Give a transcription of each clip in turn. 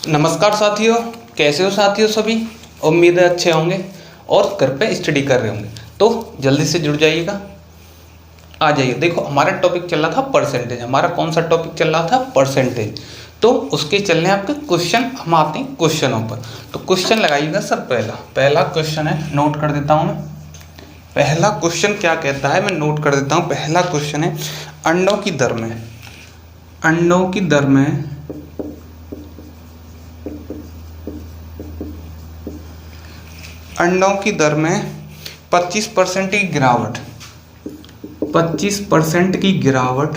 नमस्कार साथियों, कैसे हो साथियों सभी। उम्मीद है अच्छे होंगे और घर पे स्टडी कर रहे होंगे। तो जल्दी से जुड़ जाइएगा, आ जाइए। देखो हमारा टॉपिक चल रहा था परसेंटेज। हमारा कौन सा टॉपिक चल रहा था? परसेंटेज। तो उसके चलने आपके क्वेश्चन, हम आते हैं क्वेश्चनों पर। तो क्वेश्चन लगाइएगा सर। पहला क्वेश्चन है, नोट कर देता हूँ मैं। पहला क्वेश्चन क्या कहता है, मैं नोट कर देता हूँ। पहला क्वेश्चन है, अंडों की दर में 25% की गिरावट 25% की गिरावट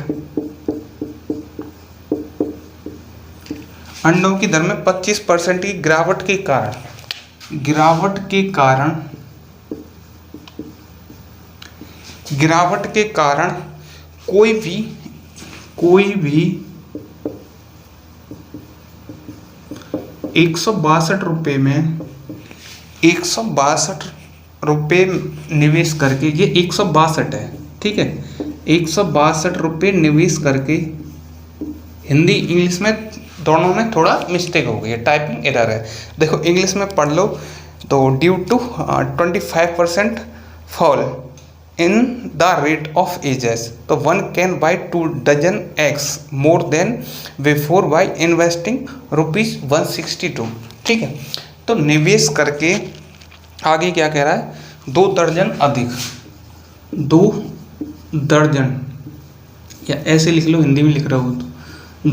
अंडों की दर में 25% की गिरावट के कारण कोई भी 162 रुपये निवेश करके, ये 162 है, ठीक है। 162 रुपये निवेश करके, हिंदी इंग्लिश में दोनों में थोड़ा मिस्टेक हो गई है, टाइपिंग एरर है। देखो इंग्लिश में पढ़ लो तो due to 25% fall in the rate of eggs, तो one can buy 2 dozen eggs more than before by investing ₹162, ठीक है। तो निवेश करके आगे क्या कह रहा है? 2 दर्जन या ऐसे लिख लो, हिंदी में लिख रहा हो तो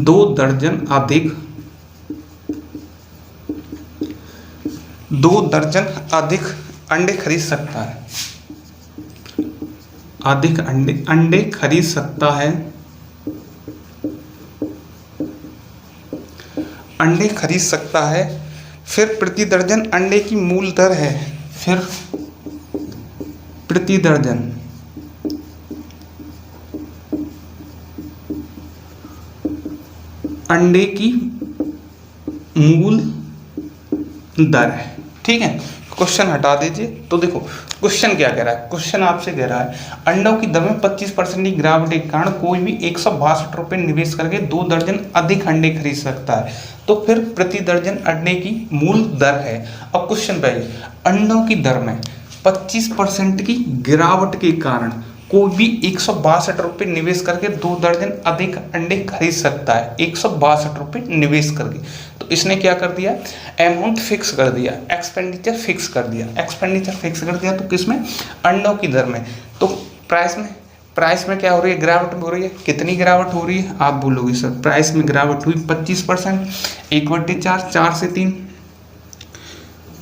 2 दर्जन अधिक अंडे खरीद सकता है। अधिक अंडे खरीद सकता है। फिर प्रति दर्जन अंडे की मूल दर है। प्रति दर्जन अंडे की मूल दर है, ठीक है। क्वेश्चन हटा दीजिए। तो देखो क्वेश्चन क्या कह रहा है? क्वेश्चन आपसे कह रहा है, अंडों की दर में 25% की गिरावट के कारण कोई भी 162 रुपये निवेश करके 2 दर्जन अधिक अंडे खरीद सकता है। तो फिर प्रति दर्जन अंडे की मूल दर है। अब क्वेश्चन पे आइए, अंडों की दर में 25% की गिरावट के कारण कोई भी 162 रुपये निवेश करके 2 दर्जन अधिक अंडे खरीद सकता है। 162 रुपये निवेश करके, तो इसने क्या कर दिया? अमाउंट फिक्स कर दिया, एक्सपेंडिचर फिक्स कर दिया। तो किसमें? अंडों की दर में। तो प्राइस में क्या हो रही है? गिरावट हो रही है। कितनी गिरावट हो रही है? आप बोलोगे सर प्राइस में गिरावट हुई 25%, 1/4, 4 से 3।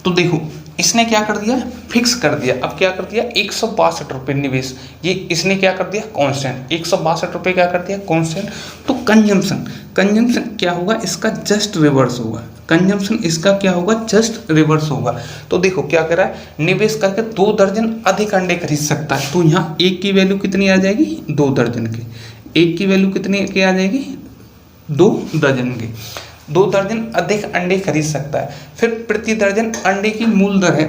तो देखो इसने क्या कर दिया? फिक्स कर दिया। अब क्या कर दिया? 162 रुपये निवेश, ये इसने क्या कर दिया? कांस्टेंट। 162 रुपये क्या कर दिया? कांस्टेंट। तो कंजम्पशन क्या होगा? इसका जस्ट रिवर्स होगा। जस्ट रिवर्स होगा। तो देखो क्या कर रहा है? निवेश करके 2 दर्जन अधिक अंडे खरीद सकता है। तो यहाँ एक की वैल्यू कितनी आ जाएगी? 2 दर्जन की। एक की वैल्यू कितनी की आ जाएगी? 2 दर्जन की। 2 दर्जन अधिक अंडे खरीद सकता है। फिर प्रति दर्जन अंडे की मूल दर है।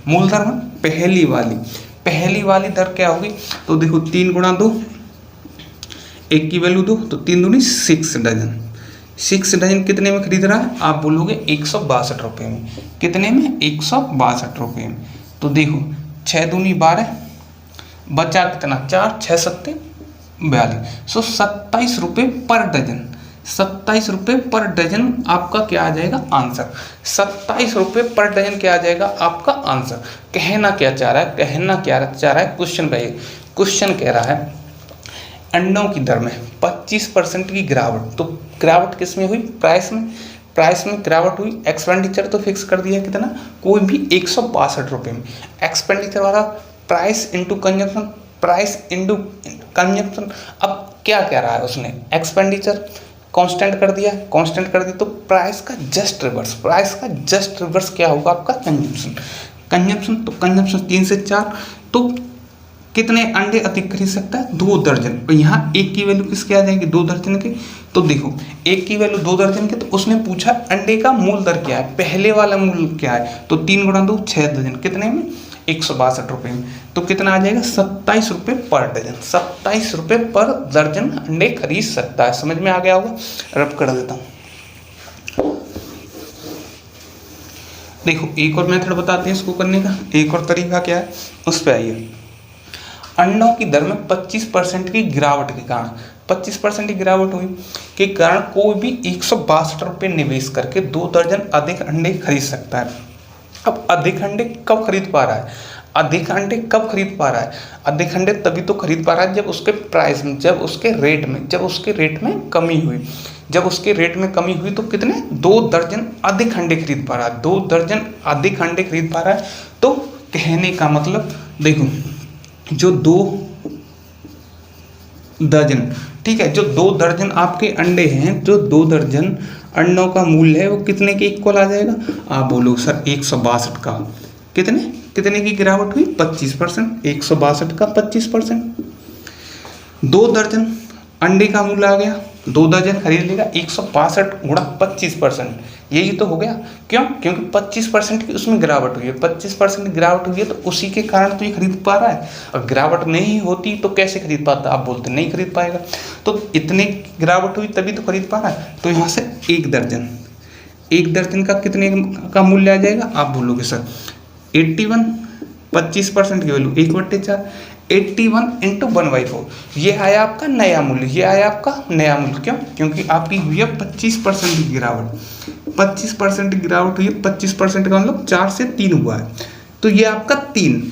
मूल दर में पहली वाली दर क्या होगी? तो देखो 3 गुणा 2, एक की वैल्यू 2, तो 3 दूनी 6 डजन। 6 डजन कितने में खरीद रहा है? आप बोलोगे 162 रुपये में। कितने में? 162 रुपये में। तो देखो 6 दूनी 12, बचा कितना? 4, 6 सत्ते 42, सो 27 रुपये पर डजन। 27 रुपये पर डजन आपका क्या आ जाएगा? आंसर। 27 रुपये पर डजन क्या आ जाएगा? आपका आंसर। कहना क्या चाह रहा है? क्वेश्चन कह रहा है अंडों की दर में 25% की गिरावट। तो गिरावट किस में हुई? प्राइस में गिरावट हुई। एक्सपेंडिचर तो फिक्स कर दिया, कितना? कोई भी 162 रुपये में। एक्सपेंडिचर वाला प्राइस इंटू कंजम्पशन। अब क्या कह रहा है उसने? एक्सपेंडिचर कांस्टेंट कर दिया, तो प्राइस का जस्ट रिवर्स क्या होगा? आपका कंजम्पशन। तो कंजम्पशन 3 से 4, तो कितने अंडे अधिक खरीद सकता है? 2 दर्जन। और यहाँ एक की वैल्यू किसके आ जाएगी? 2 दर्जन की। तो देखो एक की वैल्यू 2 दर्जन की, तो उसने पूछा अंडे का मूल दर क्या है, पहले वाला मूल क्या है? तो 3 गुणा 2, 6 दर्जन। कितने में? 162 रुपये में। तो कितना आ जाएगा? 27 रुपये पर डजन। 27 रुपये पर दर्जन अंडे खरीद सकता है। समझ में आ गया होगा? रब कर देता हूँ। देखो एक और मेथड बताते हैं इसको करने का, एक और तरीका क्या है उस पर आइए। अंडों की दर में 25% की गिरावट के कारण, 25% की गिरावट हुई के कारण कोई भी 162 रुपये निवेश करके 2 दर्जन अधिक अंडे खरीद सकता है। अब अधिक अंडे कब खरीद पा रहा है, अधिक अंडे कब खरीद पा रहा है, अधिक अंडे तभी तो खरीद पा रहा है जब उसके प्राइस में, जब उसके रेट में कमी हुई। जब उसके रेट में कमी हुई तो कितने, 2 दर्जन अधिक अंडे खरीद पा रहा है, 2 दर्जन अधिक अंडे खरीद पा रहा है। तो कहने का मतलब देखो, जो 2 दर्जन, ठीक है, जो 2 दर्जन आपके अंडे हैं, जो 2 दर्जन अंडों का मूल्य है वो कितने के इक्वल आ जाएगा, आप बोलो सर 162 का। कितने की गिरावट हुई, 25%, 162 का 25%। 2 दर्जन अंडे का मूल्य आ गया, 2 दर्जन खरीद लेगा, 162 गुणा 25%, यही तो हो गया। क्यों, क्योंकि 25% की उसमें गिरावट हुई है, 25% गिरावट हुई है तो उसी के कारण तो ये खरीद पा रहा है। और गिरावट नहीं होती तो कैसे खरीद पाता, आप बोलते नहीं खरीद पाएगा। तो इतने गिरावट हुई तभी तो खरीद पा रहा है। तो यहाँ से 1 दर्जन का कितने का मूल्य आ जाएगा, आप बोलोगे सर 81, 25% की वैल्यू 1/4, 81 इंटू 1/4, ये आया आपका नया मूल्य, ये आया आपका नया मूल्य। क्यों, क्योंकि आपकी हुई है 25% की गिरावट, 25% की गिरावट हुई है, 25% का मतलब 4 से 3 हुआ है, तो ये आपका 3,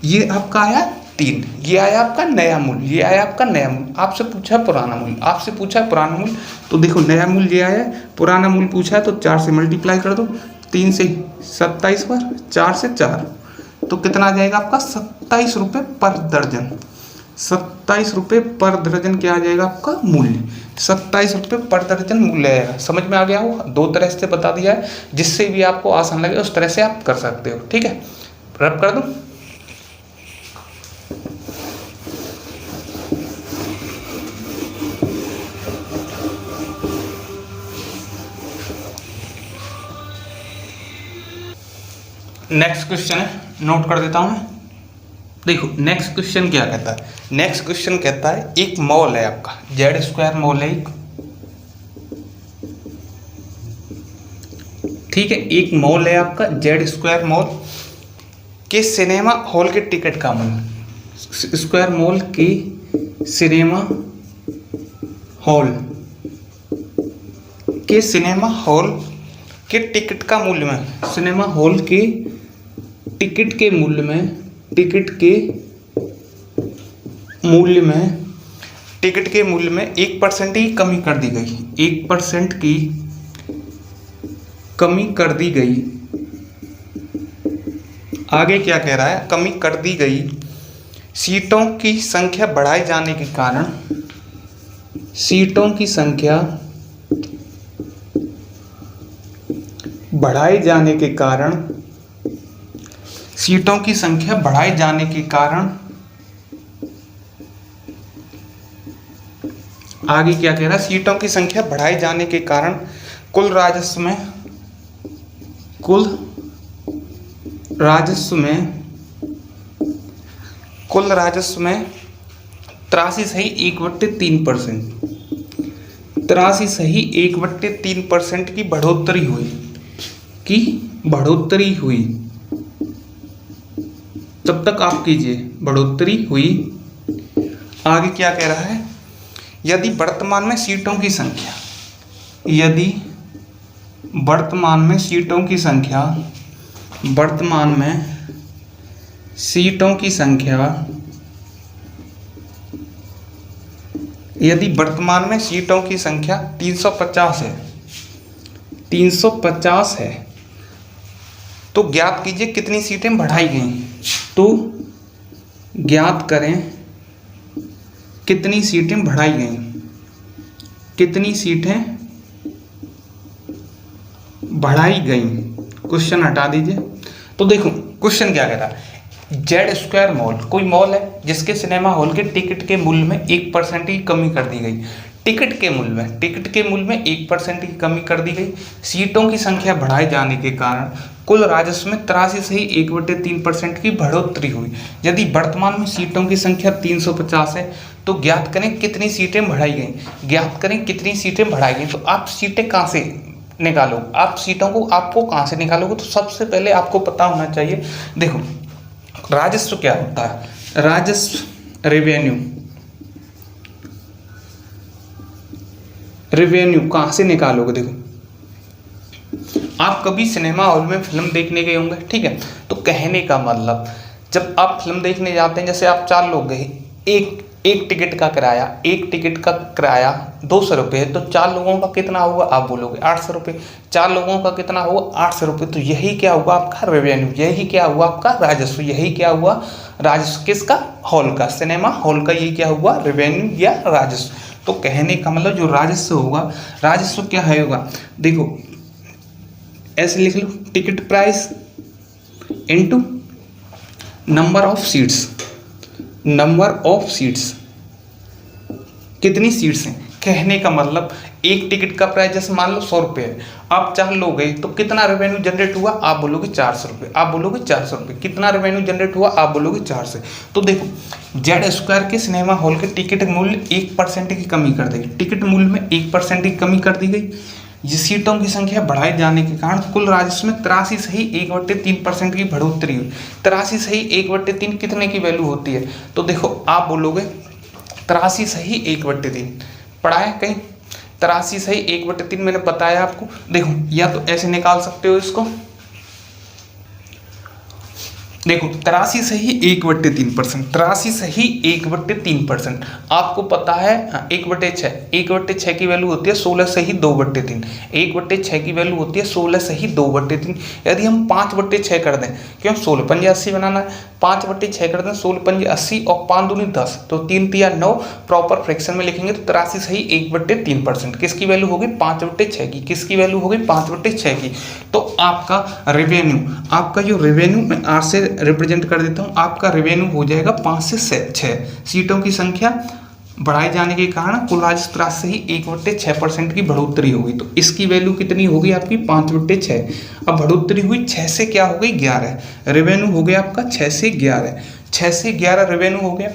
ये आपका आया 3, ये आया आपका नया मूल्य, ये आया आपका नया मूल्य। आपसे पूछा पुराना मूल्य, आपसे पूछा पुराना मूल्य, तो देखो नया मूल्य ये आया, पुराना मूल्य पूछा है तो 4 से मल्टीप्लाई कर दो, 3 से 27 बार, 4 से 4, तो कितना आ जाएगा आपका 27 रुपये पर दर्जन। 27 रुपये पर दर्जन क्या आ जाएगा आपका मूल्य, 27 रुपये पर दर्जन मूल्य आएगा। समझ में आ गया हो, 2 तरह से बता दिया है, जिससे भी आपको आसान लगे उस तरह से आप कर सकते हो। ठीक है, रब कर दूं। नेक्स्ट क्वेश्चन है, नोट कर देता हूं मैं। देखो नेक्स्ट क्वेश्चन क्या कहता है, नेक्स्ट क्वेश्चन कहता है एक मॉल है आपका, Z² मॉल है एक, ठीक है, एक मॉल है आपका Z² मॉल के सिनेमा हॉल के टिकट का मूल्य, स्क्वायर मॉल के सिनेमा हॉल के टिकट का मूल्य में, सिनेमा हॉल के टिकट के मूल्य में 1% की कमी कर दी गई, 1% की कमी कर दी गई। आगे क्या कह रहा है, कमी कर दी गई, सीटों की संख्या बढ़ाए जाने के कारण, सीटों की संख्या बढ़ाए जाने के कारण, सीटों की संख्या बढ़ाए जाने के कारण, आगे क्या कह रहा है, सीटों की संख्या बढ़ाए जाने के कारण कुल राजस्व में 83.3% की बढ़ोतरी हुई, तब तक आप कीजिए, बढ़ोतरी हुई। आगे क्या कह रहा है, यदि वर्तमान में सीटों की संख्या, वर्तमान में सीटों की संख्या यदि वर्तमान में सीटों की संख्या 350 है तो ज्ञात कीजिए कितनी सीटें बढ़ाई गई। तो ज्ञात करें कितनी सीटें बढ़ाई गई, कितनी सीटें बढ़ाई गई। क्वेश्चन हटा दीजिए। तो देखो क्वेश्चन क्या कह रहा है, Z² मॉल, कोई मॉल है जिसके सिनेमा हॉल के टिकट के मूल्य में 1% की कमी कर दी गई, टिकट के मूल्य में 1% की कमी कर दी गई, सीटों की संख्या बढ़ाए जाने के कारण कुल राजस्व में 83.3% की बढ़ोतरी हुई। यदि वर्तमान में सीटों की संख्या 350 है तो ज्ञात करें कितनी सीटें बढ़ाई गई, ज्ञात करें कितनी सीटें बढ़ाई गई। तो आप सीटें कहाँ से निकालो, आप सीटों को आपको कहाँ से निकालोगे, तो सबसे पहले आपको पता होना चाहिए। देखो राजस्व क्या होता है, राजस्व रेवेन्यू, रेवेन्यू कहाँ से निकालोगे। देखो आप कभी सिनेमा हॉल में फिल्म देखने गए होंगे, ठीक है, तो कहने का मतलब जब आप फिल्म देखने जाते हैं, जैसे आप 4 लोग गए, एक टिकट का किराया 200 रुपये है, तो 4 लोगों का कितना हुआ आप बोलोगे 800 रुपये, 4 लोगों का कितना हुआ 800 रुपये। तो यही क्या हुआ आपका रेवेन्यू, यही क्या हुआ आपका राजस्व, यही क्या हुआ राजस्व किसका, हॉल का, सिनेमा हॉल का, ये क्या हुआ रेवेन्यू या राजस्व। तो कहने का मतलब जो राजस्व होगा, राजस्व क्या है होगा, देखो ऐसे लिख लो, ticket price into number of seats, number of seats, कितनी सीट्स हैं, कहने का मतलब एक टिकट का प्राइस जैसे मान लो 100 रुपये है, आप 4 लोग गए तो कितना रेवेन्यू जनरेट हुआ आप बोलोगे 400 रुपये, आप बोलोगे 400 रुपये, कितना रेवेन्यू जनरेट हुआ आप बोलोगे 400। तो देखो जेड स्क्वायर के सिनेमा हॉल के टिकट मूल्य 1% की कमी कर दी, टिकट मूल्य में 1% की कमी कर दी गई, ये सीटों की संख्या बढ़ाए जाने के कारण कुल राजस्व में 83 सही 1/3% की बढ़ोतरी हुई। 83 सही 1/3 कितने की वैल्यू होती है, तो देखो आप बोलोगे 83 सही 1/3 पढ़ा है कहीं, 83 सही 1/3 मैंने बताया आपको। देखो या तो ऐसे निकाल सकते हो इसको, देखो 83 सही 1/3%, 83 सही 1/3%, आपको पता है 1/6, 1/6 की वैल्यू होती है 16 सही 2/3, 1/6 की वैल्यू होती है 16 सही 2/3। यदि हम 5/6 कर दें, क्यों 16 पंजे 80 बनाना है, 5/6 कर दें, 16 पंजे 80 और 5 दूनी 10, तो 3 तिया 9 प्रॉपर फ्रैक्शन में लिखेंगे तो 83 सही 1/3%, किसकी वैल्यू होगी 5/6 की, किसकी वैल्यू होगी 5/6 की। तो आपका रेवेन्यू, आपका जो रेवेन्यू मैं आर से रिप्रेजेंट कर देता हूँ, आपका रेवेन्यू हो जाएगा 5 से 6, सीटों की संख्या बढ़ाए जाने के कारण कुल राजस्व राशि से ही 1/6% की बढ़ोतरी होगी, तो इसकी वैल्यू कितनी होगी आपकी 5/6। अब बढ़ोतरी हुई 6 से क्या हो गई 11, रेवेन्यू हो गया आपका 6 से 11, 6 से 11 रेवेन्यू हो गया।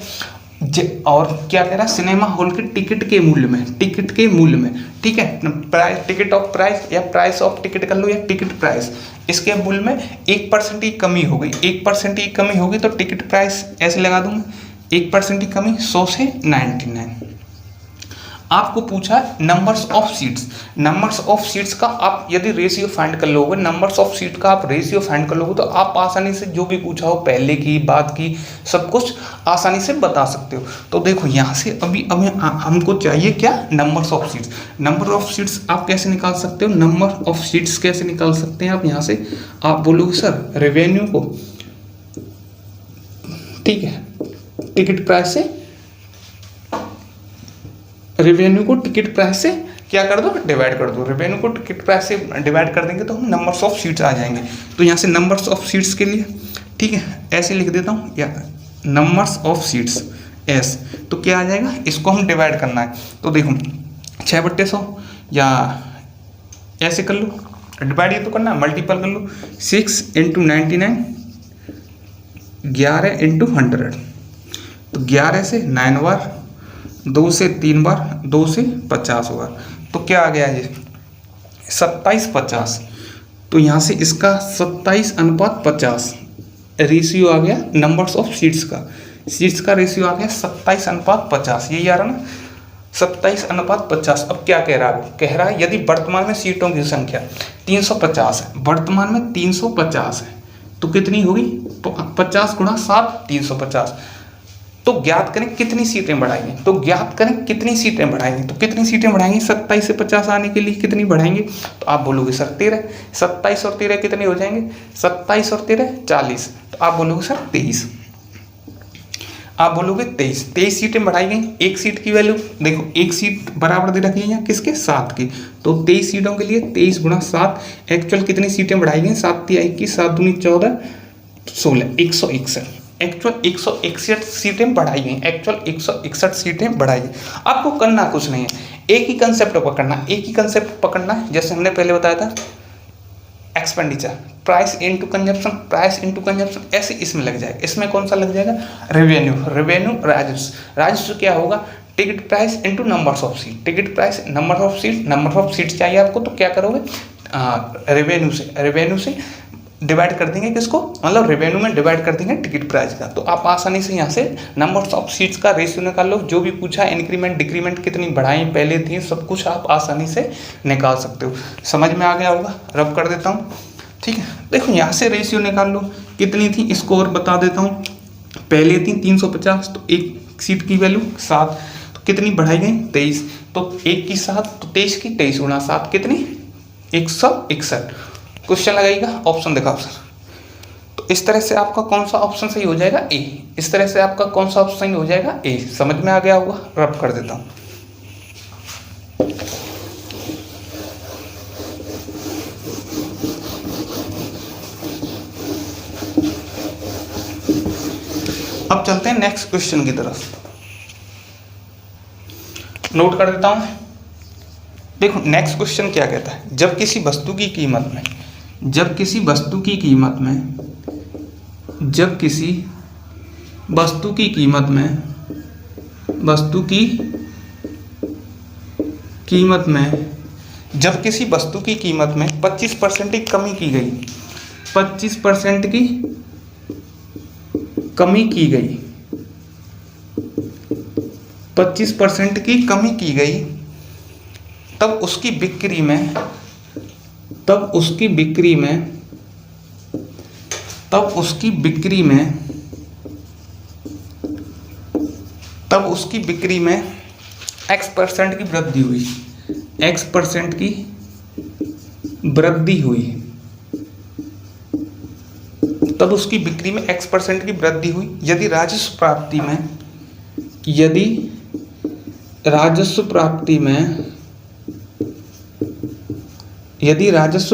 और क्या कह रहा है सिनेमा हॉल के टिकट के मूल्य में, टिकट के मूल्य में, ठीक है, प्राइस टिकट ऑफ प्राइस या प्राइस ऑफ टिकट कर लो या टिकट प्राइस, इसके मूल्य में 1% की कमी हो गई, 1% की कमी होगी तो टिकट प्राइस ऐसे लगा दूंगा, 1% की कमी 100 से 99। आपको पूछा numbers of seats, numbers of seats का आप यदि रेशियो फाइंड कर लोगे, नंबर्स ऑफ सीट का आप रेशियो फाइंड कर लोगे तो आप आसानी से जो भी पूछा हो पहले की बाद की सब कुछ आसानी से बता सकते हो। तो देखो यहाँ से अभी हमको चाहिए क्या numbers of seats, number of seats आप कैसे निकाल सकते हो, नंबर ऑफ सीट्स कैसे निकाल सकते हैं आप, यहाँ से आप बोलोगे सर रेवेन्यू को, ठीक है, टिकट प्राइस से, रेवेन्यू को टिकट प्राइस से क्या कर दो डिवाइड कर दो, रेवेन्यू को टिकट प्राइस से डिवाइड कर देंगे तो हम नंबर्स ऑफ सीट्स आ जाएंगे। तो यहाँ से नंबर्स ऑफ सीट्स के लिए, ठीक है, ऐसे लिख देता हूँ या नंबर्स ऑफ सीट्स एस, तो क्या आ जाएगा, इसको हम डिवाइड करना है। तो देखो 6/100 या ऐसे कर लो, डिवाइड ये तो करना है, मल्टीपल कर लो, 6 × 99, 11 × 100, तो 11 से 9 बार, 2 से 3 बार, 2 से 50 बार, तो क्या आ गया ये 27/50। तो यहाँ से इसका 27:50 रेशियो आ गया नंबर्स ऑफ सीट्स का, सीट्स का रेशियो आ गया 27:50, यही आ रहा ना 27:50। अब क्या कह रहा है, कह रहा है यदि वर्तमान में सीटों की संख्या 350 है, वर्तमान में 350 है तो कितनी होगी, तो 50 × 7 350, तो ज्ञात करें कितनी सीटें बढ़ाएंगे, तो ज्ञात करें कितनी सीटें बढ़ाएंगे, तो कितनी सीटें बढ़ाएंगे 27 से 50 आने के लिए कितनी बढ़ाएंगे, तो आप बोलोगे सर 13, 27 और 13 कितने हो जाएंगे, 27 और 13 40, तो आप बोलोगे सर 23, आप बोलोगे 23 सीटें बढ़ाई गई। एक सीट की वैल्यू देखो, एक सीट बराबर दे रखी है यहाँ किसके 7 की, तो 23 सीटों के लिए 23 × 7, एक्चुअल कितनी सीटें बढ़ाई गई 7 × 21, 7 दूनी 14, 16, 161, एक्चुअल 161 सीटें बढ़ाई गई, एक्चुअल 161 सीटें बढ़ाई गई। आपको करना कुछ नहीं है, एक ही कंसेप्ट पकड़ना, एक ही कंसेप्ट पकड़ना है, जैसे हमने पहले बताया था expenditure, price into consumption, price into consumption, ऐसे इसमें लग जाएगा। इसमें कौन सा लग जाएगा, रेवेन्यू, रेवेन्यू राजस्व, राजस्व क्या होगा ticket price into numbers of seat, ticket price number of seat, number of seat चाहिए आपको तो क्या करोगे रेवेन्यू से डिवाइड कर देंगे किसको, मतलब रेवेन्यू में डिवाइड कर देंगे टिकट प्राइस का। तो आप आसानी से यहाँ से नंबर्स ऑफ सीट्स का रेशियो निकाल लो, जो भी पूछा इंक्रीमेंट डिक्रीमेंट कितनी बढ़ाई पहले थी, सब कुछ आप आसानी से निकाल सकते हो। समझ में आ गया होगा, रब कर देता हूँ। ठीक है, देखो यहाँ से रेशियो निकाल लो, कितनी थी इसको और बता देता हूँ। पहले थी 350, तो एक सीट की वैल्यू 7, तो कितनी बढ़ाई गई 23, तो 1 की 7, तो 23 की 23 गुणा 7 कितनी 161। क्वेश्चन लगाइएगा, ऑप्शन दिखाओ सर। तो इस तरह से आपका कौन सा ऑप्शन सही हो जाएगा, ए। इस तरह से आपका कौन सा ऑप्शन सही हो जाएगा, ए। समझ में आ गया होगा, रब कर देता हूं। अब चलते हैं नेक्स्ट क्वेश्चन की तरफ, नोट कर देता हूं। देखो नेक्स्ट क्वेश्चन क्या कहता है, जब किसी वस्तु की कीमत में जब किसी वस्तु की कीमत में जब किसी वस्तु की कीमत में 25% की कमी की गई, 25% की कमी की गई 25% की कमी की गई, तब उसकी बिक्री में तब उसकी बिक्री में X% की वृद्धि हुई, X% की वृद्धि हुई, तब उसकी बिक्री में X% की वृद्धि हुई यदि राजस्व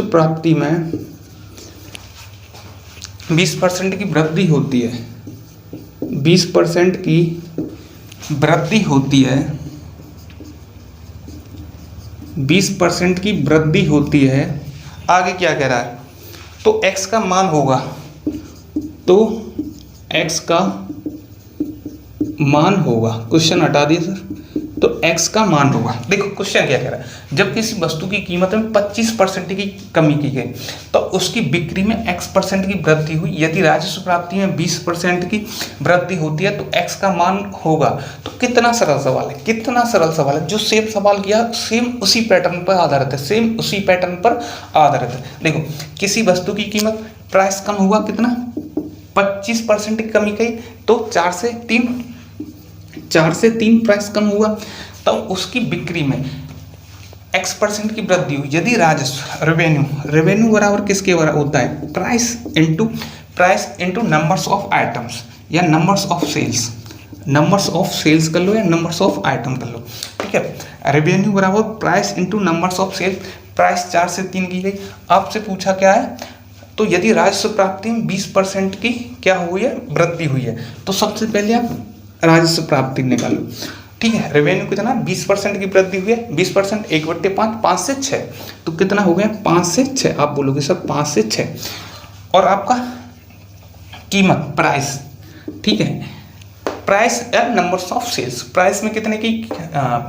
प्राप्ति में 20% की वृद्धि होती है, 20% की वृद्धि होती है, 20% की वृद्धि होती है। आगे क्या कह रहा है, तो x का मान होगा, क्वेश्चन हटा दिए सर, तो x का मान होगा। देखो क्वेश्चन क्या कह रहा है, जब किसी वस्तु की कीमत में 25% की कमी की गई तो उसकी बिक्री में X% की वृद्धि हुई यदि राजस्व प्राप्ति में 20% की वृद्धि होती है तो x का मान होगा। तो कितना सरल सवाल है, जो सेम सवाल किया सेम उसी पैटर्न पर आधारित है। देखो किसी वस्तु की कीमत प्राइस कम हुआ, कितना 25% की कमी गई, तो 4 से 3 प्राइस कम हुआ, तब उसकी बिक्री में X% की वृद्धि हुई यदि राजस्व रेवेन्यू बराबर किसके बराबर होता है, price into numbers of items या नंबर्स ऑफ सेल्स कर लो या नंबर्स ऑफ आइटम कर लो। ठीक है, रेवेन्यू बराबर price into numbers of sales, price 4 से 3 की गई। आपसे पूछा क्या है, तो यदि राजस्व प्राप्ति में 20% की क्या हुई है, वृद्धि हुई है, तो सबसे पहले आप राजस्व प्राप्ति निकालो। ठीक है, रेवेन्यू कितना 20% की वृद्धि हुई है, 20% 1/5, 5 से 6, तो कितना हो गया 5 से 6, आप बोलोगे सर 5 से 6। और आपका कीमत प्राइस, ठीक है, प्राइस या नंबर्स ऑफ सेल्स, प्राइस में कितने की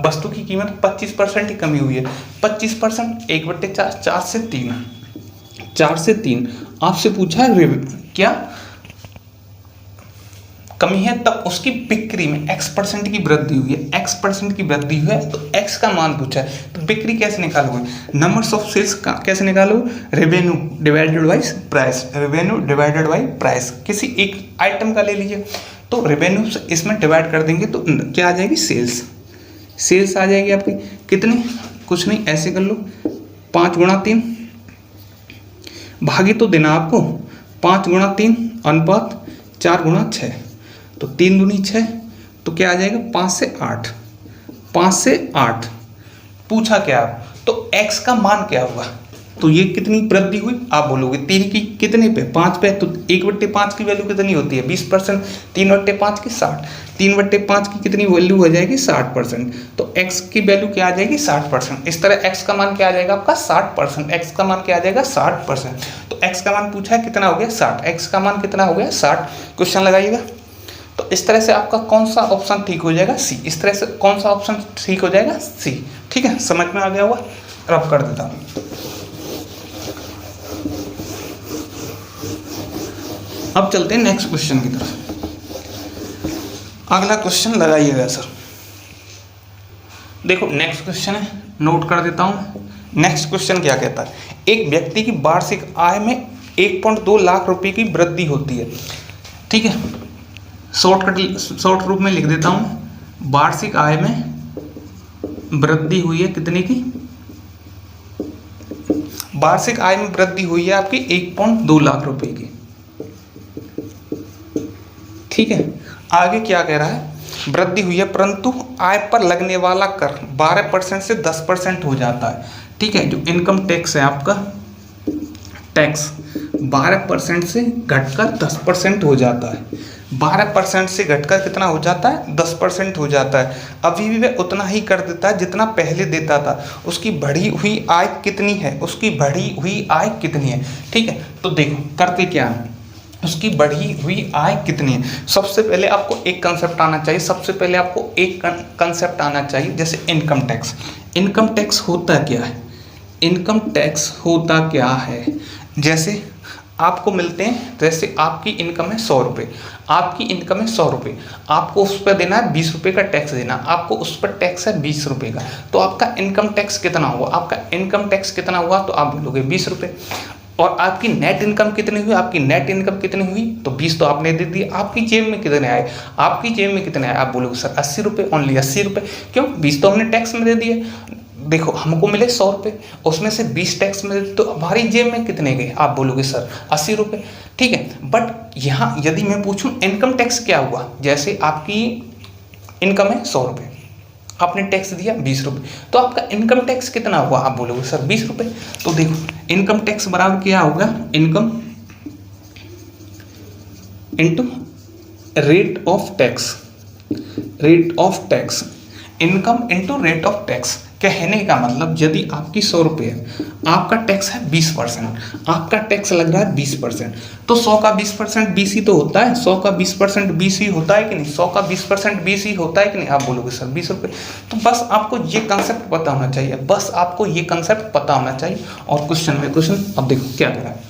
वस्तु की कीमत 25% की कमी हुई है, 25% 1/4, 4 से 3 आपसे पूछा है क्या कमी है, तब उसकी बिक्री में X% की वृद्धि हुई है, X% की वृद्धि हुई है, तो X का मान पूछा है, तो बिक्री कैसे निकालोगे, नंबर्स ऑफ सेल्स का कैसे निकालो, रेवेन्यू डिवाइडेड बाई प्राइस, किसी एक आइटम का ले लीजिए, तो रेवेन्यू से इसमें डिवाइड कर देंगे तो क्या आ जाएगी, सेल्स आ जाएगी आपकी, कितनी, कुछ नहीं, ऐसे कर लो 5 गुणा 3, भागी तो देना आपको, 5 गुणा 3 अनुपात 4 गुणा 6, तो 3 दूनी 6, तो क्या आ जाएगा 5 से 8। पूछा क्या आप, तो x का मान क्या होगा, तो ये कितनी वृद्धि हुई, आप बोलोगे 3 की कितने पे, 5 पे, तो 1/5 की वैल्यू कितनी होती है 20%, 3/5 की 60, 3/5 की कितनी वैल्यू हो जाएगी 60%, तो x की वैल्यू क्या आ जाएगी 60%। इस तरह x का मान क्या आ जाएगा आपका 60%, x का मान क्या आ जाएगा 60%, तो x का मान पूछा है कितना हो गया 60, x का मान कितना हो गया 60। क्वेश्चन लगाइएगा, तो इस तरह से आपका कौन सा ऑप्शन ठीक हो जाएगा, सी। इस तरह से कौन सा ऑप्शन ठीक हो जाएगा, सी। ठीक है, समझ में आ गया होगा, रब कर देता हूँ। अब चलते हैं नेक्स्ट क्वेश्चन की तरफ। अगला क्वेश्चन लगाइएगा सर। देखो नेक्स्ट क्वेश्चन है, नोट कर देता हूँ। नेक्स्ट क्वेश्चन क्या कहता है, एक व्यक्ति की वार्षिक आय में 1.2 लाख रुपए की वृद्धि होती है। ठीक है, शॉर्ट रूप में लिख देता हूँ, वार्षिक आय में वृद्धि हुई है कितने की, वार्षिक आय में वृद्धि हुई है आपकी 1.2 लाख रुपए की। ठीक है, आगे क्या कह रहा है, वृद्धि हुई है परंतु आय पर लगने वाला कर 12% से 10% हो जाता है। ठीक है, जो इनकम टैक्स है आपका, टैक्स 12% से घटकर 10% हो जाता है। 12% से घटकर कितना हो जाता है, 10% हो जाता है। अभी भी वह उतना ही कर देता है जितना पहले देता था। उसकी बढ़ी हुई आय कितनी है, उसकी बढ़ी हुई आय कितनी है। ठीक है, तो देखो करते क्या है, उसकी बढ़ी हुई आय कितनी है। सबसे पहले आपको एक कंसेप्ट आना चाहिए, सबसे पहले आपको एक कंसेप्ट आना चाहिए, जैसे इनकम टैक्स। इनकम टैक्स होता क्या है, इनकम टैक्स होता क्या है, जैसे आपको मिलते हैं, जैसे आपकी इनकम है 100 रुपये, आपकी इनकम है 100 रुपये, आपको उस पर देना है 20 रुपये का टैक्स देना, आपको उस पर टैक्स है 20 रुपये का, तो आपका इनकम टैक्स कितना हुआ, आपका इनकम टैक्स कितना हुआ, तो आप बोलोगे 20 रुपये। और आपकी नेट इनकम कितनी हुई, आपकी नेट इनकम कितनी हुई, तो 20 तो आपने दे दिया। आपकी जेब में कितने आए, आपकी जेब में कितने आए, आप बोलोगे सर 80 रुपये, ओनली 80 रुपये। क्यों, 20 तो हमने टैक्स में दे दिए। देखो हमको मिले 100 रुपये, उसमें से 20 टैक्स में दे, तो हमारी जेब में कितने गए, आप बोलोगे सर 80 रुपये। ठीक है, बट यहाँ यदि मैं पूछूं इनकम टैक्स क्या हुआ, जैसे आपकी इनकम है 100 रुपये, आपने टैक्स दिया 20 रुपये, तो आपका इनकम टैक्स कितना हुआ, आप बोलोगे सर 20 रुपये। तो देखो इनकम टैक्स बराबर क्या होगा, income into rate of tax, rate of tax, income into rate of tax. कहने का मतलब यदि आपकी 100 रुपये है, आपका टैक्स है 20%, आपका टैक्स लग रहा है 20%, तो 100 का 20% 20 ही तो होता है, 100 का 20% 20 ही होता है कि नहीं, 100 का 20% 20 ही होता है कि नहीं, आप बोलोगे सर 20 रुपये। तो बस आपको ये कंसेप्ट पता होना चाहिए, बस आपको ये कंसेप्ट पता होना चाहिए। और क्वेश्चन में क्वेश्चन अब देखो क्या कह रहा है,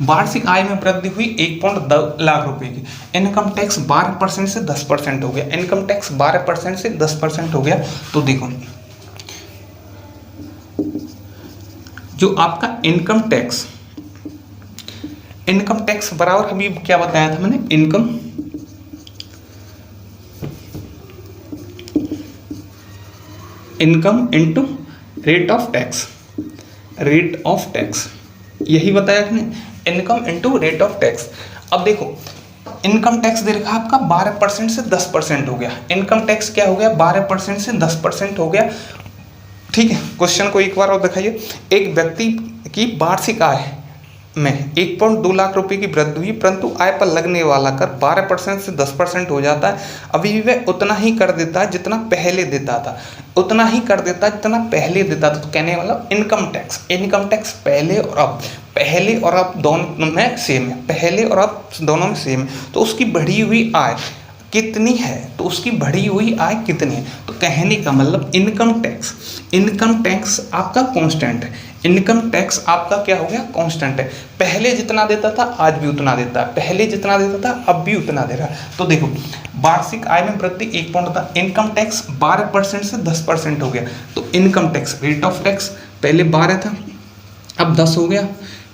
वार्षिक आय में वृद्धि हुई 1.2 लाख रुपए की, इनकम टैक्स 12% से 10% हो गया, इनकम टैक्स 12% से 10% हो गया। तो देखो जो आपका इनकम टैक्स, इनकम टैक्स बराबर अभी क्या बताया था मैंने, income income into rate of tax, rate of tax, यही बताया कि नहीं, income into rate of tax. अब देखो इनकम टैक्स दे रखा आपका 12% से 10% हो गया, इनकम टैक्स क्या हो गया 12% से 10% हो गया। ठीक है, क्वेश्चन को एक बार और दिखाइए, एक व्यक्ति की वार्षिक आय में 1.2 लाख रुपए की वृद्धि हुई परंतु आय पर लगने वाला कर 12% से 10% हो जाता है। अभी भी वह उतना ही कर देता है जितना पहले देता था, उतना ही कर देता है जितना पहले देता था। तो कहने वाला इनकम टैक्स, इनकम टैक्स पहले और अब दोनों में सेम है, पहले और अब दोनों में सेम है। तो उसकी बढ़ी हुई आय कितनी है, तो उसकी बढ़ी हुई आय कितनी है। तो कहने का मतलब इनकम टैक्स, इनकम टैक्स आपका कांस्टेंट है, इनकम टैक्स आपका क्या हो गया, कांस्टेंट है। पहले जितना देता था आज भी उतना देता है, पहले जितना देता था अब भी उतना दे रहा है। तो देखो वार्षिक आय में वृद्धि 1.2, इनकम टैक्स 12% से 10% हो गया। तो income tax rate of tax पहले 12 था अब 10 हो गया,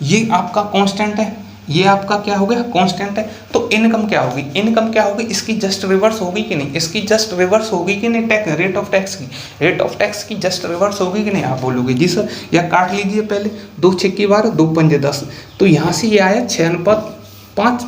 ये आपका कांस्टेंट है, ये आपका क्या हो गया, कांस्टेंट है। तो इनकम क्या होगी, इनकम क्या होगी, इसकी जस्ट रिवर्स होगी कि नहीं, इसकी जस्ट रिवर्स होगी कि नहीं, टैक्स रेट ऑफ टैक्स की, रेट ऑफ टैक्स की जस्ट रिवर्स होगी कि नहीं, आप बोलोगे जी सर। या काट लीजिए पहले, 2 छक्के 12 2 पंजे 10, तो यहाँ से ये आया 6:5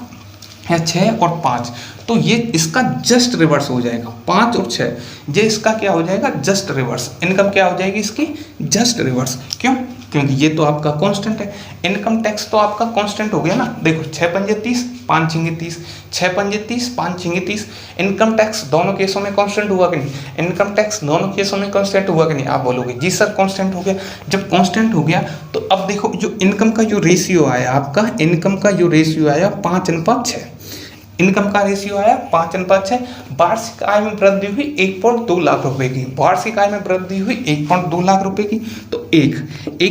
या 6 और 5, तो ये इसका जस्ट रिवर्स हो जाएगा, 5 और 6, ये इसका क्या हो जाएगा, जस्ट रिवर्स। इनकम क्या हो जाएगी इसकी, जस्ट रिवर्स। क्यों, क्योंकि ये तो आपका कांस्टेंट है, इनकम टैक्स तो आपका कांस्टेंट हो गया ना। देखो 6 पंजे 30 5 छिंगे 30, 6 पंजे 30 5 छिंगे 30, इनकम टैक्स दोनों केसों में कांस्टेंट हुआ कि नहीं, इनकम टैक्स दोनों केसों में कांस्टेंट हुआ कि नहीं, आप बोलोगे जी सर कांस्टेंट हो गया। जब कांस्टेंट हो गया तो अब देखो जो इनकम का जो रेशियो आया आपका, इनकम का जो रेशियो आया 5:6, इनकम का रेशियो आया 5:6। वार्षिक आय में वृद्धि हुई 1.2 लाख रुपए की, वार्षिक आय में वृद्धि हुई 1.2 लाख रुपए की। तो एक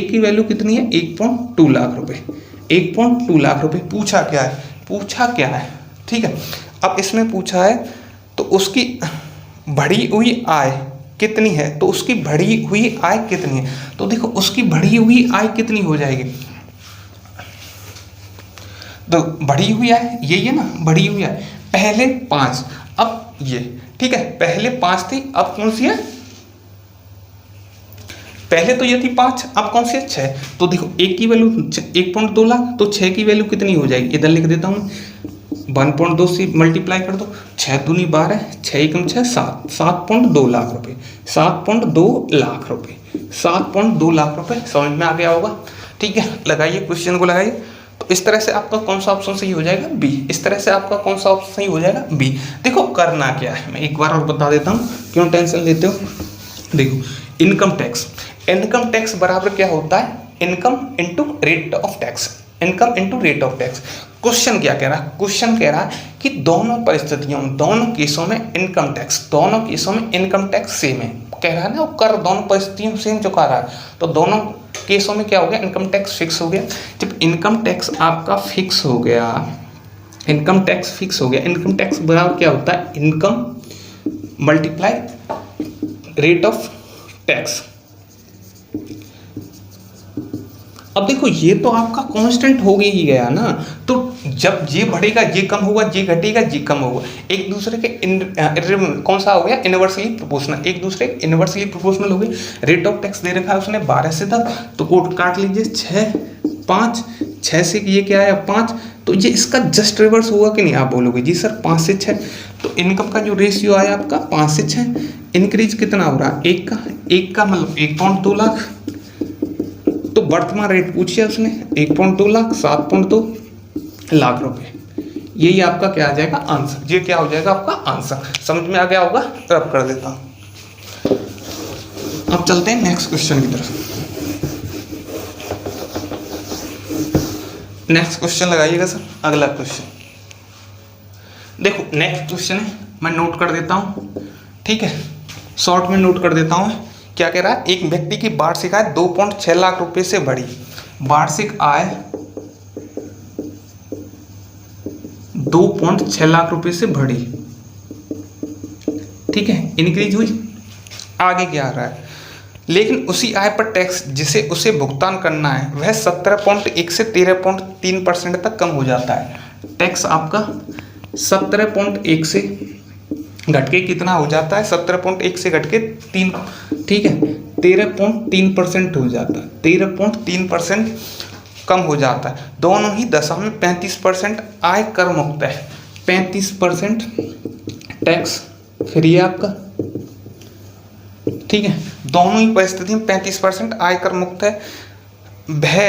की वैल्यू कितनी है, 1.2 लाख रुपए, 1.2 लाख रुपए। पूछा क्या है, पूछा क्या है, ठीक है। अब इसमें पूछा है तो उसकी बढ़ी हुई आय कितनी है, तो उसकी बढ़ी हुई आय कितनी है, तो देखो उसकी बढ़ी हुई आय कितनी हो जाएगी, तो बढ़ी हुई आय यही है ना, बढ़ी हुई आय पहले 5, अब ये, ठीक है, पहले 5 थी, अब कौन सी है, पहले तो ये थी 5, अब कौन सी है 6, तो देखो 1 की वैल्यू 1.2 लाख, तो 6 की वैल्यू कितनी हो जाएगी, इधर लिख देता हूँ 1.2 से मल्टीप्लाई कर दो, 6 दूनी 12, 6 एकम 6 7, 7.2 लाख रुपए, 7.2 लाख रुपए, 7.2 लाख रुपए, समझ में आ गया होगा, ठीक है। लगाइए क्वेश्चन को लगाइए, तो इस तरह से आपका कौन सा ऑप्शन सही हो जाएगा, बी, इस तरह से आपका कौन सा ऑप्शन सही हो जाएगा, बी। देखो करना क्या है, मैं एक बार और बता देता हूँ, क्यों टेंशन लेते हो। देखो इनकम टैक्स, इनकम टैक्स बराबर क्या होता है, income into rate of tax, income into rate of tax. Question क्या कह रहा है, क्वेश्चन कह रहा है कि दोनों परिस्थितियों में, दोनों केसों में इनकम टैक्स, दोनों केसों में इनकम टैक्स सेम है, कह रहा है ना, वो कर दोनों परिस्थितियों सेम चुका रहा है, तो दोनों केसों में क्या हो गया, इनकम टैक्स फिक्स हो गया। जब इनकम टैक्स आपका फिक्स हो गया, इनकम टैक्स फिक्स हो गया, इनकम टैक्स बराबर क्या होता है, income multiply rate of tax. अब देखो ये तो आपका कांस्टेंट हो ही गया ना, तो जब ये बढ़ेगा ये कम होगा, ये घटेगा ये कम होगा, एक दूसरे के कौन सा हो गया, इनवर्सली प्रोपोर्शनल, एक दूसरे के इनवर्सली प्रोपोर्शनल हो गए। रेट ऑफ टैक्स दे रखा है उसने 12 से 10, तो कोड काट लीजिए 6 5, 6 से ये क्या है 5, तो ये इसका जस्ट रिवर्स होगा कि नहीं, आप बोलोगे जी सर 5 से 6, तो इनकम का जो रेशियो आया आपका 5 से 6, इंक्रीज कितना हो रहा है, एक का मतलब 1.2 लाख, तो वर्तमान रेट पूछिए उसने 1.2 लाख, 7.2 लाख रुपए, यही आपका क्या आ जाएगा आंसर, ये क्या हो जाएगा आपका आंसर। समझ में आ गया होगा, रब कर देता हूं। अब चलते हैं नेक्स्ट क्वेश्चन की तरफ। नेक्स्ट क्वेश्चन लगाइएगा सर, अगला क्वेश्चन देखो, नेक्स्ट क्वेश्चन है, मैं नोट कर देता हूं, ठीक है, शॉर्ट में नोट कर देता हूं। क्या कह रहा है, एक व्यक्ति की वार्षिक आय 2.6 लाख रुपए से बढ़ी, वार्षिक आय 2.6 लाख रुपए से बढ़ी, ठीक है, इंक्रीज हुई। आगे क्या आ रहा है, लेकिन उसी आय पर टैक्स जिसे उसे भुगतान करना है वह 17.1 से 13.3% तक कम हो जाता है। टैक्स आपका 17.1 से घट के कितना हो जाता है, 17.1 से घट के 3, ठीक है, 13.3% हो जाता है, 13.3% कम हो जाता है। दोनों ही दशा में 35% आय कर मुक्त है, 35% टैक्स फ्री है आपका, ठीक है, दोनों ही परिस्थिति में 35% आय कर मुक्त है। वह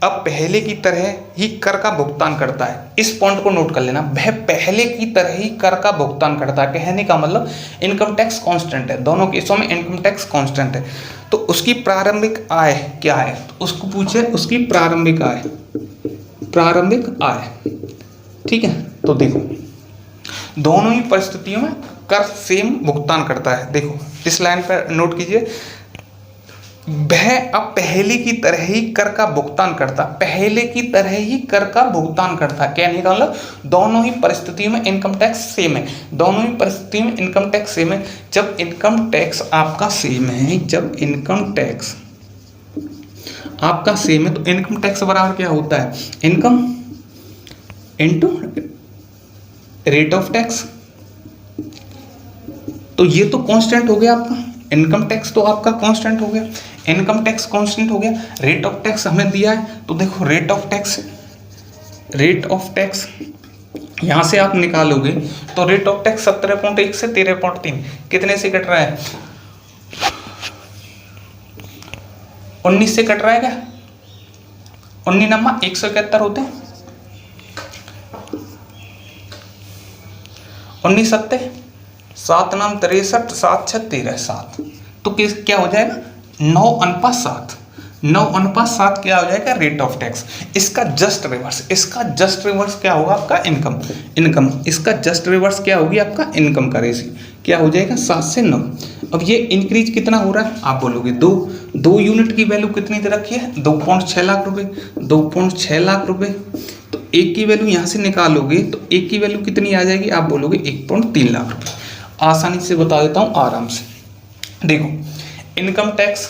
अब पहले की तरह ही कर का भुगतान करता है, इस पॉइंट को नोट कर लेना, वह पहले की तरह ही कर का भुगतान करता है, कहने का मतलब इनकम टैक्स कांस्टेंट है, दोनों केसों में इनकम टैक्स कांस्टेंट है। तो उसकी प्रारंभिक आय क्या है, तो उसको पूछे उसकी प्रारंभिक आय, प्रारंभिक आय, ठीक है। तो देखो दोनों ही परिस्थितियों में कर सेम भुगतान करता है। देखो इस लाइन पर नोट कीजिए, वह अब पहले की तरह ही कर का भुगतान करता, पहले की तरह ही कर का भुगतान करता, कहने का मतलब दोनों ही परिस्थितियों में इनकम टैक्स सेम है, दोनों ही परिस्थितियों में इनकम टैक्स सेम है। जब इनकम टैक्स आपका सेम है, जब इनकम टैक्स आपका सेम है, तो इनकम टैक्स बराबर क्या होता है, income into rate of tax. तो ये तो कांस्टेंट हो गया आपका, इनकम टैक्स तो आपका कांस्टेंट हो गया, इनकम टैक्स कांस्टेंट हो गया, रेट ऑफ टैक्स हमें दिया है, तो देखो रेट ऑफ टैक्स यहां से आप निकालोगे तो रेट ऑफ टैक्स 17.1 से 13.3 कितने से कट रहा है, 19 से कट रहा है क्या, 19 नंबर 171 होते हैं, 19 सत्ते 7 नाम 63, 7 6 13 7, तो क्या हो जाएगा 9:7, 9:7 क्या हो जाएगा रेट ऑफ टैक्स। इसका जस्ट रिवर्स क्या होगा आपका इनकम, इसका जस्ट रिवर्स क्या होगी आपका इनकम का रेशियो क्या हो जाएगा 7 से 9। अब ये इंक्रीज कितना हो रहा है, आप बोलोगे 2 यूनिट की वैल्यू कितनी दे रखी है 2.6 लाख रुपए, 2.6 लाख रुपए, तो एक की वैल्यू यहाँ से निकालोगे तो एक की वैल्यू कितनी आ जाएगी, आप बोलोगे 1.3 लाख रुपये। आसानी से बता देता हूँ आराम से। देखो इनकम टैक्स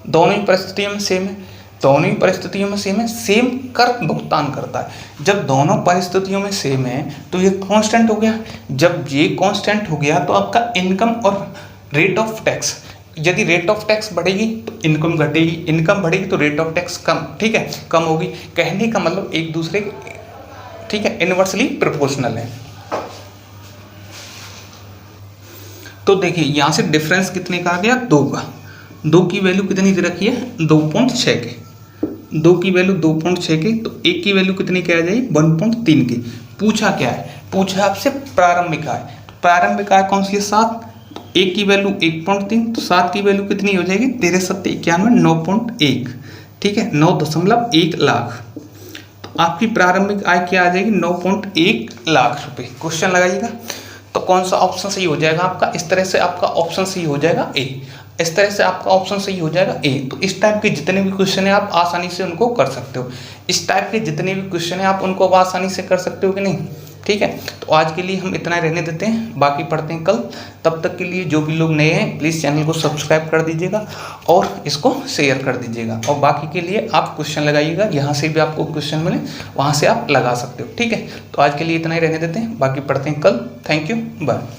दोनों ही परिस्थितियों में सेम है, दोनों ही परिस्थितियों में सेम है, सेम कर भुगतान करता है। जब दोनों परिस्थितियों में सेम है तो ये कांस्टेंट हो गया। जब ये कांस्टेंट हो गया तो आपका इनकम और रेट ऑफ टैक्स, यदि रेट ऑफ टैक्स बढ़ेगी तो इनकम घटेगी, इनकम बढ़ेगी तो रेट ऑफ टैक्स कम, ठीक है, कम होगी। कहने का मतलब एक दूसरे के, ठीक है, इनवर्सली प्रोपोर्शनल है। तो देखिए यहाँ से डिफरेंस कितने का आ गया, 2 का। 2 की वैल्यू कितनी दे रखी है, 2.6 के। 2 की वैल्यू 2.6 के, तो एक की वैल्यू कितनी क्या आ जाएगी, 1.3 की। पूछा क्या है, पूछा आपसे प्रारंभिक आय। प्रारंभिक आय कौन सी है, 7। एक की वैल्यू 1.3, तो 7 की वैल्यू कितनी हो जाएगी, 13 7 91 9.1, ठीक है, 9.1 लाख। तो आपकी प्रारंभिक आय क्या आ जाएगी, 9.1 लाख रुपए। क्वेश्चन लगाइएगा तो कौन सा ऑप्शन सही हो जाएगा आपका, इस तरह से आपका ऑप्शन सही हो जाएगा ए, इस तरह से आपका ऑप्शन सही हो जाएगा ए। तो इस टाइप के जितने भी क्वेश्चन है आप आसानी से उनको कर सकते हो, इस टाइप के जितने भी क्वेश्चन है आप उनको आसानी से कर सकते हो कि नहीं, ठीक है। तो आज के लिए हम इतना रहने देते हैं, बाकी पढ़ते हैं कल। तब तक के लिए जो भी लोग नए हैं प्लीज़ चैनल को सब्सक्राइब कर दीजिएगा और इसको शेयर कर दीजिएगा। और बाकी के लिए आप क्वेश्चन लगाइएगा, यहाँ से भी आपको क्वेश्चन मिले वहाँ से आप लगा सकते हो, ठीक है। तो आज के लिए इतना ही रहने देते हैं, बाकी पढ़ते हैं कल। Thank you, bye.